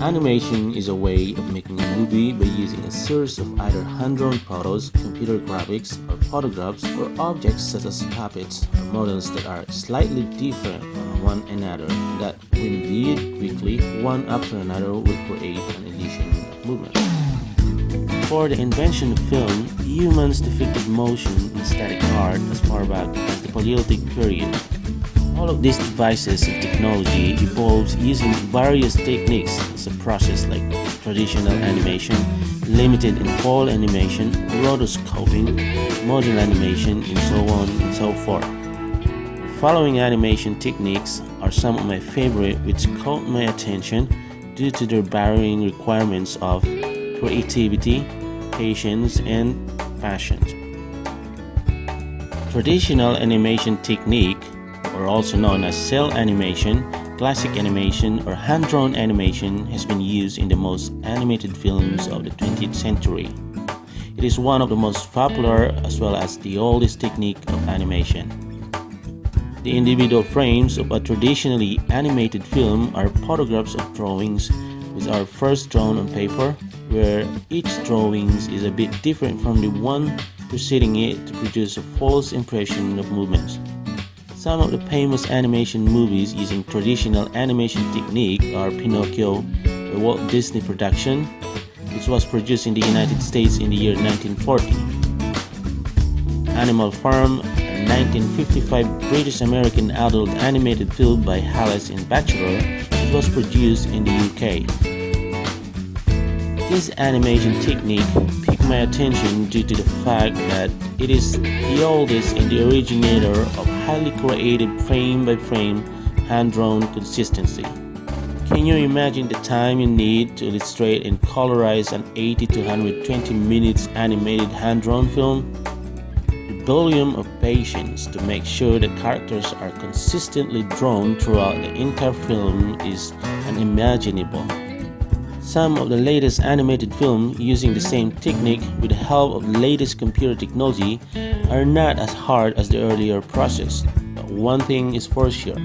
Animation is a way of making a movie by using a series of either hand-drawn photos, computer graphics, or photographs, or objects such as puppets or models that are slightly different from one another that, when viewed quickly, one after another, will create an illusion of movement. Before the invention of film, humans depicted motion in static art as far back as the Paleolithic period. All of these devices and technology evolves using various techniques as a process like traditional animation, limited and fold animation, rotoscoping, model animation, and so on and so forth. The following animation techniques are some of my favorite which caught my attention due to their varying requirements of creativity, patience, and passion. Traditional animation technique, or also known as cell animation, classic animation, or hand-drawn animation, has been used in the most animated films of the 20th century. It is one of the most popular as well as the oldest technique of animation. The individual frames of a traditionally animated film are photographs of drawings which are first drawn on paper, where each drawing is a bit different from the one preceding it to produce a false impression of movements. Some of the famous animation movies using traditional animation technique are Pinocchio, a Walt Disney production, which was produced in the United States in the year 1940. Animal Farm, a 1955 British-American adult animated film by Hallis and Batchelor, which was produced in the UK. This animation technique piqued my attention due to the fact that it is the oldest and the originator of highly creative frame-by-frame hand-drawn consistency. Can you imagine the time you need to illustrate and colorize an 80 to 120 minutes animated hand-drawn film? The volume of patience to make sure the characters are consistently drawn throughout the entire film is unimaginable. Some of the latest animated films using the same technique with the help of the latest computer technology are not as hard as the earlier process, but one thing is for sure.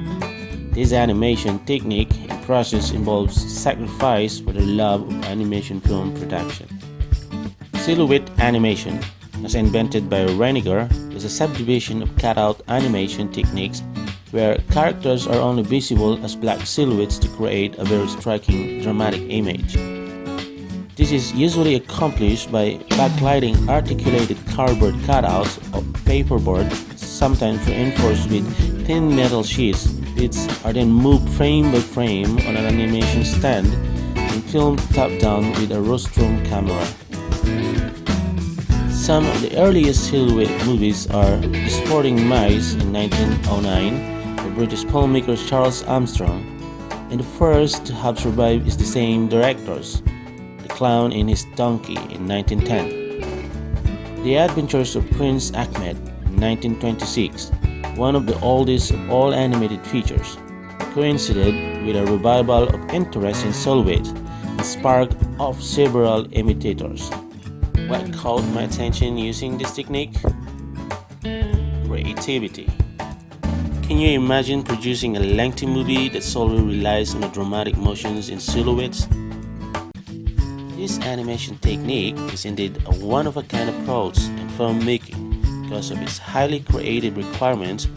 This animation technique and process involves sacrifice for the love of animation film production. Silhouette animation, as invented by Reiniger, is a subdivision of cutout animation techniques where characters are only visible as black silhouettes to create a very striking, dramatic image. This is usually accomplished by backlighting articulated cardboard cutouts of paperboard, sometimes reinforced with thin metal sheets, which are then moved frame by frame on an animation stand and filmed top-down with a rostrum camera. Some of the earliest silhouette movies are The Sporting Mice in 1909, British filmmaker Charles Armstrong, and the first to have survived is the same directors, The Clown and His Donkey in 1910. The Adventures of Prince Ahmed in 1926, one of the oldest of all animated features, coincided with a revival of interest in silhouette and sparked off several imitators. What caught my attention using this technique? Creativity. Can you imagine producing a lengthy movie that solely relies on the dramatic motions in silhouettes? This animation technique is indeed a one-of-a-kind approach in filmmaking because of its highly creative requirements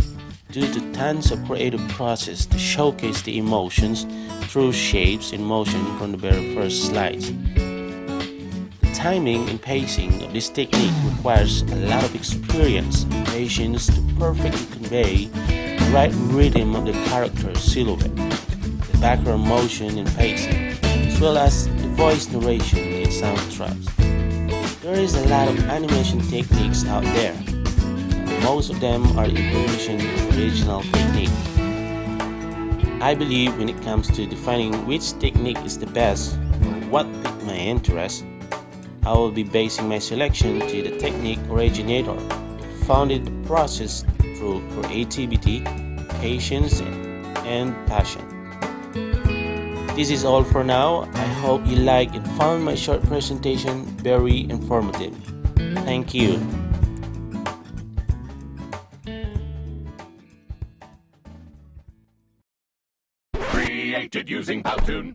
due to tons of creative process to showcase the emotions through shapes and motion from the very first slides. The timing and pacing of this technique requires a lot of experience and patience to perfectly convey the right rhythm of the character's silhouette, the background motion and pacing, as well as the voice narration and soundtracks. There is a lot of animation techniques out there. Most of them are evolution of original technique. I believe when it comes to defining which technique is the best or what piqued my interest, I will be basing my selection to the technique originator who founded the process through creativity, patience, and passion. This is all for now. I hope you liked and found my short presentation very informative. Thank you. Created using Powtoon.